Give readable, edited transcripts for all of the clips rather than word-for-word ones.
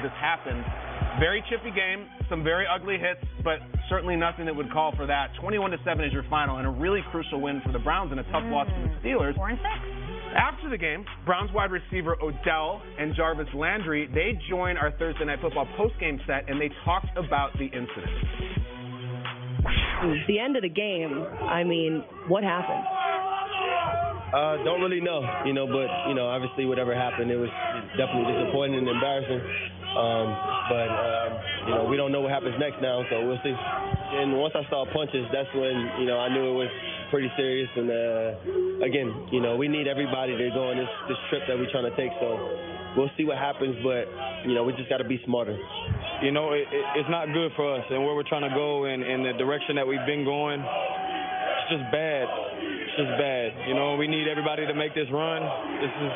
this happened. Very chippy game, some very ugly hits, but certainly nothing that would call for that. 21-7 is your final, and a really crucial win for the Browns and a tough loss for the Steelers. 4-6. After the game, Browns wide receiver Odell and Jarvis Landry, they joined our Thursday Night Football postgame set, and they talked about the incident. The end of the game, I mean, what happened? Don't really know, but, obviously whatever happened, it was definitely disappointing and embarrassing. But we don't know what happens next now, so we'll see. And once I saw punches, that's when, I knew it was pretty serious. And, again, we need everybody to go on this trip that we're trying to take. So we'll see what happens, but, we just got to be smarter. It's not good for us, and where we're trying to go and the direction that we've been going, it's just bad. It's just bad. We need everybody to make this run. This is,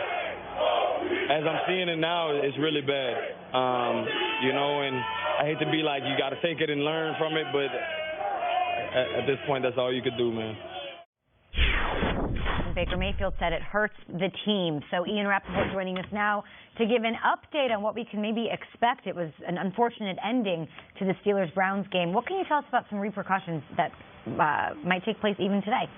as I'm seeing it now, it's really bad. And I hate to be like, you got to take it and learn from it, but at this point, that's all you could do, man. Baker Mayfield said it hurts the team. So Ian Rappaport joining us now to give an update on what we can maybe expect. It was an unfortunate ending to the Steelers-Browns game. What can you tell us about some repercussions that might take place even today?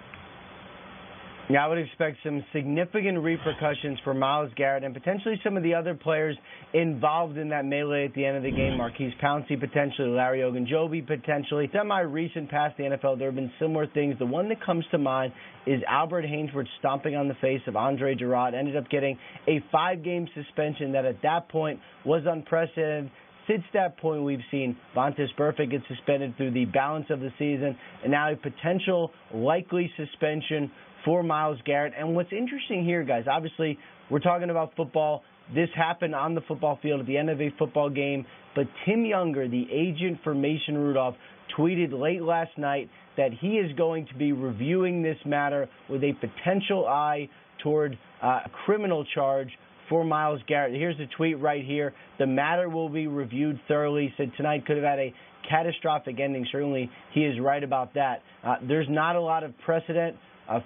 Yeah, I would expect some significant repercussions for Myles Garrett and potentially some of the other players involved in that melee at the end of the game. Marquise Pouncey potentially, Larry Ogunjobi potentially. Semi-recent past the NFL, there have been similar things. The one that comes to mind is Albert Haynesworth stomping on the face of Andre Gurode. Ended up getting a 5-game suspension that at that point was unprecedented. Since that point, we've seen Vontaze Burfict get suspended through the balance of the season, and now a potential likely suspension for Myles Garrett. And what's interesting here, guys, obviously we're talking about football. This happened on the football field at the end of a football game. But Tim Younger, the agent for Mason Rudolph, tweeted late last night that he is going to be reviewing this matter with a potential eye toward a criminal charge for Myles Garrett. Here's the tweet right here. The matter will be reviewed thoroughly. Said tonight could have had a catastrophic ending. Certainly he is right about that. There's not a lot of precedent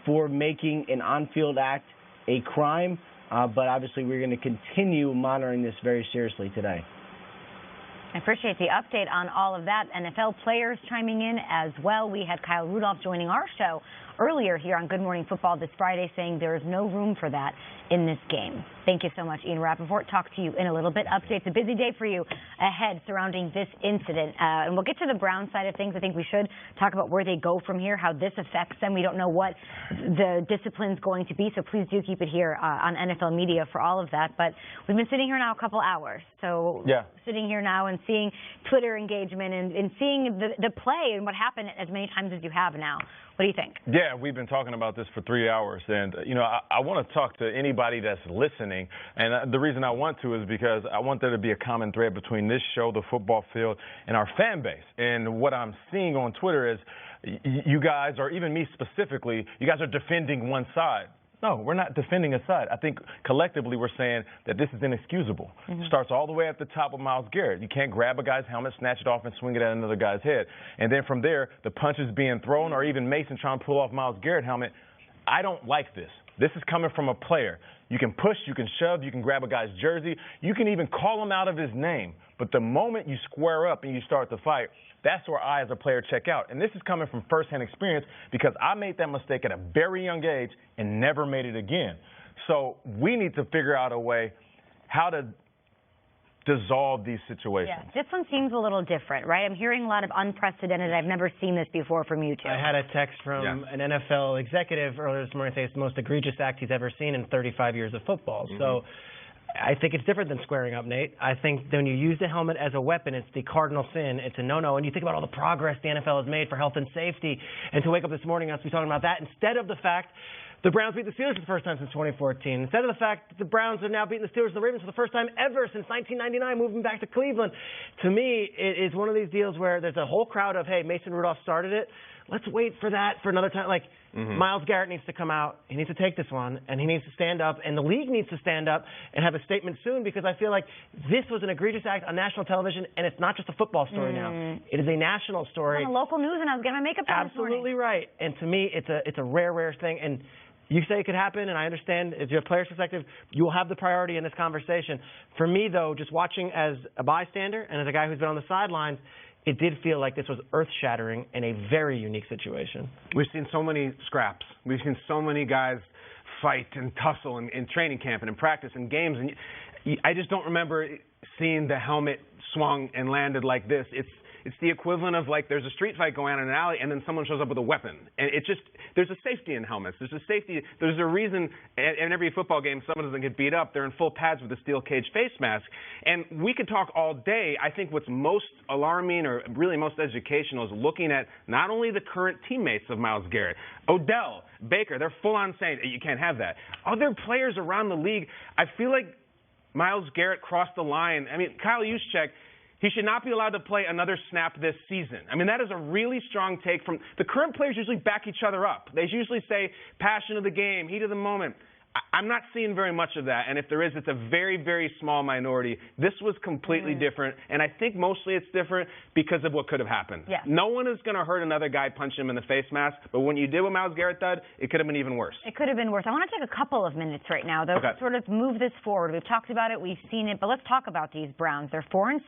for making an on-field act a crime, but obviously we're going to continue monitoring this very seriously today. I appreciate the update on all of that. NFL players chiming in as well. We had Kyle Rudolph joining our show earlier here on Good Morning Football this Friday, saying there is no room for that in this game. Thank you so much, Ian Rappaport. Talk to you in a little bit. Updates, a busy day for you ahead surrounding this incident. And we'll get to the Brown side of things. I think we should talk about where they go from here, how this affects them. We don't know what the discipline's going to be, so please do keep it here on NFL Media for all of that. But we've been sitting here now a couple hours. So sitting here now and seeing Twitter engagement and seeing the play and what happened as many times as you have now. What do you think? Yeah, we've been talking about this for 3 hours. And, I want to talk to anybody that's listening. And the reason I want to is because I want there to be a common thread between this show, the football field, and our fan base. And what I'm seeing on Twitter is you guys, or even me specifically, you guys are defending one side. No, we're not defending a side. I think collectively we're saying that this is inexcusable. Starts all the way at the top of Myles Garrett. You can't grab a guy's helmet, snatch it off, and swing it at another guy's head. And then from there, the punches being thrown, or even Mason trying to pull off Myles Garrett's helmet. I don't like this. This is coming from a player. You can push, you can shove, you can grab a guy's jersey. You can even call him out of his name. But the moment you square up and you start to fight, that's where I, as a player, check out. And this is coming from firsthand experience because I made that mistake at a very young age and never made it again. So we need to figure out a way how to dissolve these situations. Yeah, this one seems a little different, right? I'm hearing a lot of unprecedented. I've never seen this before from you two. I had a text from an NFL executive earlier this morning saying it's the most egregious act he's ever seen in 35 years of football. So I think it's different than squaring up, Nate. I think when you use the helmet as a weapon, it's the cardinal sin. It's a no-no. And you think about all the progress the NFL has made for health and safety, and to wake up this morning and us be talking about that instead of the fact the Browns beat the Steelers for the first time since 2014. Instead of the fact that the Browns are now beating the Steelers and the Ravens for the first time ever since 1999, moving back to Cleveland. To me, it is one of these deals where there's a whole crowd of, hey, Mason Rudolph started it. Let's wait for that for another time. Like, Myles Garrett needs to come out. He needs to take this one, and he needs to stand up, and the league needs to stand up and have a statement soon, because I feel like this was an egregious act on national television, and it's not just a football story now. It is a national story. On the local news, and I was getting my makeup done this morning. Absolutely right. And to me, it's a rare thing. And you say it could happen, and I understand if you're a player's perspective, you will have the priority in this conversation. For me, though, just watching as a bystander and as a guy who's been on the sidelines, it did feel like this was earth-shattering in a very unique situation. We've seen so many scraps. We've seen so many guys fight and tussle in training camp and in practice and games, and I just don't remember seeing the helmet swung and landed like this. It's the equivalent of like there's a street fight going on in an alley and then someone shows up with a weapon. And it just, there's a safety in helmets. There's a reason in every football game someone doesn't get beat up. They're in full pads with a steel cage face mask. And we could talk all day. I think what's most alarming or really most educational is looking at not only the current teammates of Myles Garrett, Odell, Baker, they're full on saying you can't have that. Other players around the league, I feel like Myles Garrett crossed the line. I mean, Kyle Juszczyk, he should not be allowed to play another snap this season. I mean, that is a really strong take from the current players. Usually back each other up. They usually say passion of the game, heat of the moment. I'm not seeing very much of that, and if there is, it's a very, very small minority. This was completely different, and I think mostly it's different because of what could have happened. Yeah. No one is going to hurt another guy punching him in the face mask, but when you did what Myles Garrett did, it could have been even worse. It could have been worse. I want to take a couple of minutes right now, though, to sort of move this forward. We've talked about it, we've seen it, but let's talk about these Browns. They're 4-6,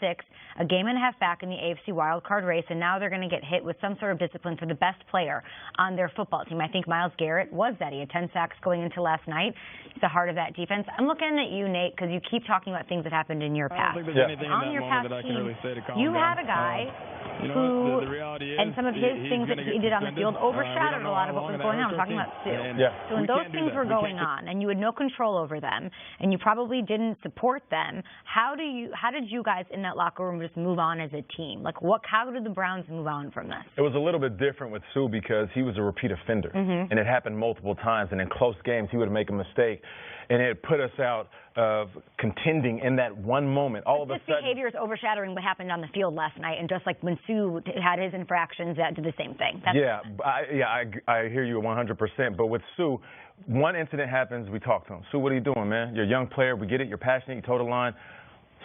a game and a half back in the AFC wildcard race, and now they're going to get hit with some sort of discipline for the best player on their football team. I think Myles Garrett was that. He had 10 sacks going into last night. He's the heart of that defense. I'm looking at you, Nate, because you keep talking about things that happened in your past. I don't think there's anything in On that your moment past that I can team, really say to calm you down. had a guy who, the reality is, and some of his things that he did on the field overshadowed a lot of what was going on. I'm talking about Sue. So when those things were going on, and you had no control over them, and you probably didn't support them, how did you guys in that locker room just move on as a team? Like, how did the Browns move on from this? It was a little bit different with Sue because he was a repeat offender, and it happened multiple times. And in close games, he would make a mistake, and it put us out of contending in that one moment. All of a sudden, this behavior is overshadowing what happened on the field last night, and just like when Sue had his infractions, that did the same thing. I hear you 100%. But with Sue, one incident happens, we talk to him. Sue, what are you doing, man? You're a young player. We get it. You're passionate. You toe the line.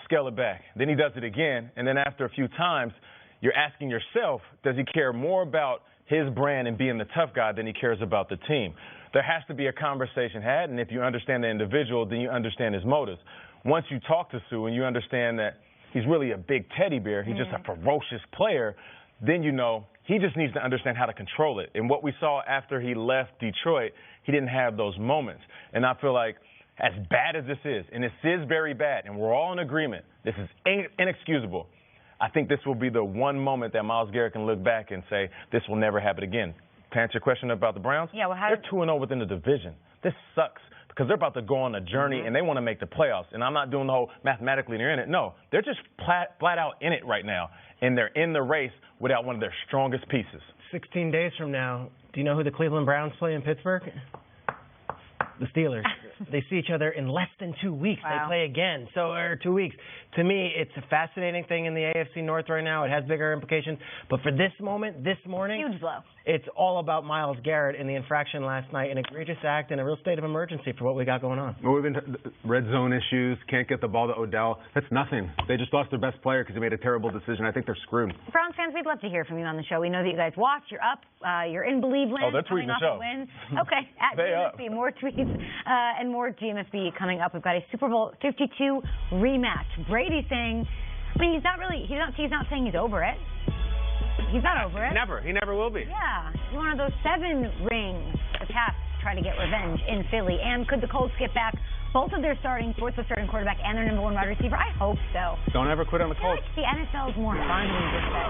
Scale it back. Then he does it again, and then after a few times, you're asking yourself, does he care more about his brand and being the tough guy than he cares about the team? There has to be a conversation had, and if you understand the individual, then you understand his motives. Once you talk to Sue and you understand that he's really a big teddy bear, he's just a ferocious player, then you know he just needs to understand how to control it. And what we saw after he left Detroit, he didn't have those moments. And I feel like as bad as this is, and this is very bad, and we're all in agreement, this is inexcusable. I think this will be the one moment that Myles Garrett can look back and say, this will never happen again. To answer your question about the Browns, they're 2-0 within the division. This sucks because they're about to go on a journey and they want to make the playoffs. And I'm not doing the whole mathematically they're in it. No, they're just flat out in it right now, and they're in the race without one of their strongest pieces. 16 days from now, do you know who the Cleveland Browns play in Pittsburgh? The Steelers. They see each other in less than 2 weeks. Wow. They play again, or 2 weeks. To me, it's a fascinating thing in the AFC North right now. It has bigger implications. But for this moment, this morning, huge blow. It's all about Myles Garrett and the infraction last night, an egregious act and a real state of emergency for what we got going on. Well, we've been red zone issues, can't get the ball to Odell. That's nothing. They just lost their best player because he made a terrible decision. I think they're screwed. Browns fans, we'd love to hear from you on the show. We know that you guys watch. You're up. You're in Believe Land. Oh, they're tweeting the show. Okay, at GMSB. More tweets and more GMSB coming up. We've got a Super Bowl 52 rematch. Brady saying, I mean, he's not saying he's over it. He's not over it. Never. He never will be. Yeah. He's one of those 7 rings the Pats try to get revenge in Philly. And could the Colts get back both of their starting quarterback and their number 1 wide receiver? I hope so. Don't ever quit on the Colts. I feel like the NFL is more fun than just that.